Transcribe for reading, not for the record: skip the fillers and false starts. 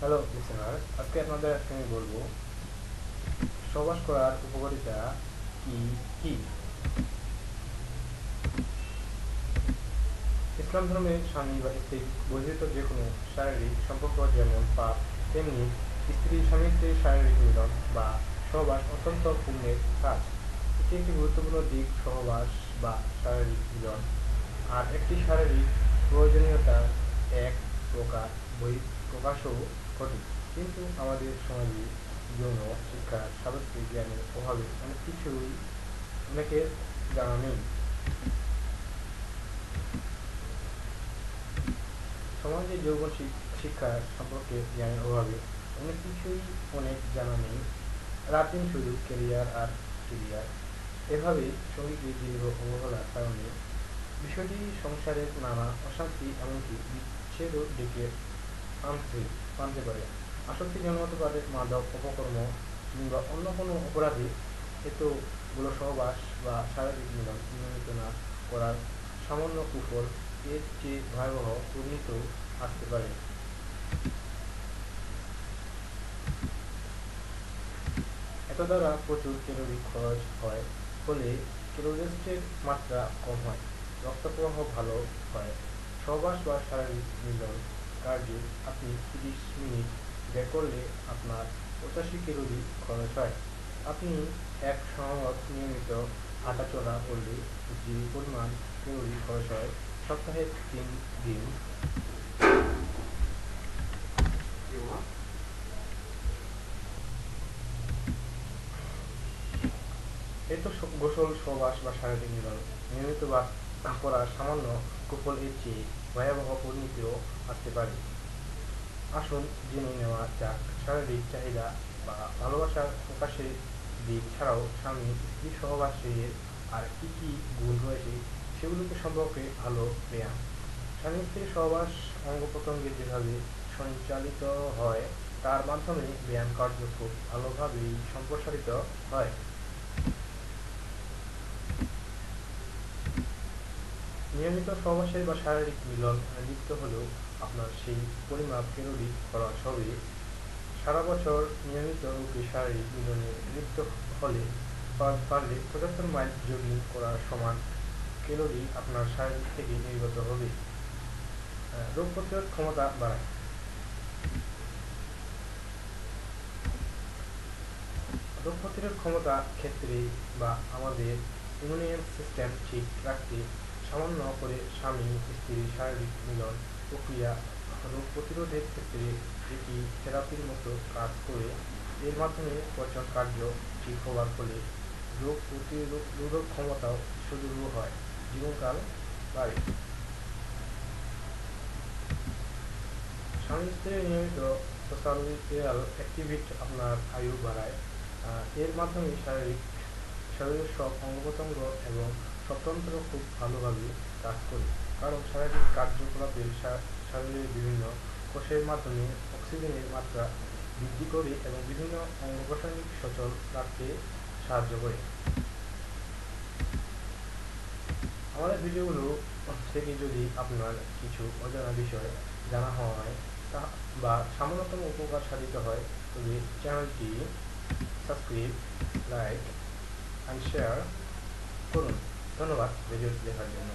Hello listener, আজকে আপনাদের আমি বলবো সহবাস করার উপকারিতা কি কি। ইসলাম ধর্মে স্বামী বা স্ত্রী বহির্ভূত যে কোনো শারীরিক সম্পর্ক যেমন পাপ, তেমনি স্বামী স্ত্রীর শারীরিক মিলন বা সহবাস অত্যন্ত পুণ্যের কাজ। এটি একটি গুরুত্বপূর্ণ দিক সহবাস বা শারীরিক মিলন আর একটি শারীরিক প্রয়োজনীয়তা এক প্রকার বহিঃপ্রকাশও ঘটে। কিন্তু আমাদের সমাজে যৌন শিক্ষার সার্বত্রিক জ্ঞানের অভাবে অনেকের জানা নেই। সমাজে যৌন শিক্ষা সম্পর্কে জ্ঞানের অভাবে অনেক জানা নেই। রাত-দিন শুধু ক্যারিয়ার আর ক্যারিয়ার, এভাবে সঙ্গীকে দীর্ঘ অবহেলার কারণে বিষয়টি সংসারের নানা অশান্তি এমনকি বিচ্ছেদও ডেকে আনতে পারে। আসক্তিজনক হতে পারে মাদক, অপকর্ম কিংবা অন্য কোনো অপরাধে। এতগুলো সহবাস বা শারীরিক মিলন নিয়মিত না করার সামান্য কুফল এর চেয়ে ভয়াবহ পরিণতিও আসতে পারে। এত দ্বারা প্রচুর ক্যালোরি খরচ হয়, ফলে ক্যালোরিজের মাত্রা কম হয়, রক্তপ্রবাহ ভালো হয়। সহবাস বা শারীরিক মিলন কার্যে আপনি 30 মিনিট ব্যয় করলে আপনার 85 ক্যালোরি খরচ হয়। আপনি এক সহমত নিয়মিত হাঁটাচলা করলে যে পরিমাণ ক্যালোরি খরচ হয় সপ্তাহে 3 দিন। এই তো গোসল, সহবাস বা শারীরিক মিলন নিয়মিত বা করার সামান্য কুফল এর চেয়ে ভয়াবহ পরিণতিও আসতে পারে। আসুন জেনে নেওয়া যাক শারীরিক চাহিদা বা ভালোবাসার প্রকাশের দিক ছাড়াও স্বামী স্ত্রী সহবাসের আর কি কি গুণ রয়েছে সেগুলোকে সম্পর্কে ভালো ব্যায়াম। স্বামী স্ত্রীর সহবাস অঙ্গ প্রত্যঙ্গে যেভাবে সঞ্চালিত হয় তার মাধ্যমে ব্যায়াম কার্য খুব ভালোভাবেই সম্প্রসারিত হয়। নিয়মিত সহবাসের বা শারীরিক মিলন লিপ্ত হলেও আপনার সেই পরিমাপ ক্যালোরি খরচ হবে। সারা বছর নিয়মিত রূপে শারীরিক মিলনে লিপ্ত হলে পারলে 75 মাইল জগিং করার সমান ক্যালোরি আপনার শরীর থেকে নির্গত হবে। রোগ প্রতিরোধ ক্ষমতা বাড়ায়। রোগ প্রতিরোধ ক্ষমতা ক্ষেত্রে বা আমাদের ইমিউন সিস্টেম ঠিক রাখতে সামান্য করে স্বামী স্ত্রীর শারীরিক মিলন প্রক্রিয়া রোগ প্রতিরোধের ক্ষেত্রে এটি থেরাপির মতো কাজ করে। এর মাধ্যমে পচন কার্য ঠিক হওয়ার ফলে রোগ প্রতিরোধক ক্ষমতাও সুদৃঢ় হয়, জীবনকাল বাড়ে। স্বামী স্ত্রীর নিয়মিত সোশ্যাল অ্যাক্টিভিটি আপনার আয়ু বাড়ায়। এর মাধ্যমে শরীরের সব অঙ্গপ্রত্যঙ্গ এবং স্বতন্ত্র খুব ভালোভাবে কাজ করে, কারণ শারীরিক কার্যকলাপের শরীরের বিভিন্ন কোষের মাধ্যমে অক্সিজেনের মাত্রা বৃদ্ধি করে এবং বিভিন্ন অঙ্গ সচল রাখতে সাহায্য করে। আমাদের ভিডিওগুলো থেকে যদি আপনার কিছু অজানা বিষয় জানা হয় বা সামান্যতম উপকার সাধিত হয় তবে চ্যানেলটি সাবস্ক্রাইব, লাইক অ্যান্ড শেয়ার করুন। ধন্যবাদ ভিডিওটি দেখার জন্য।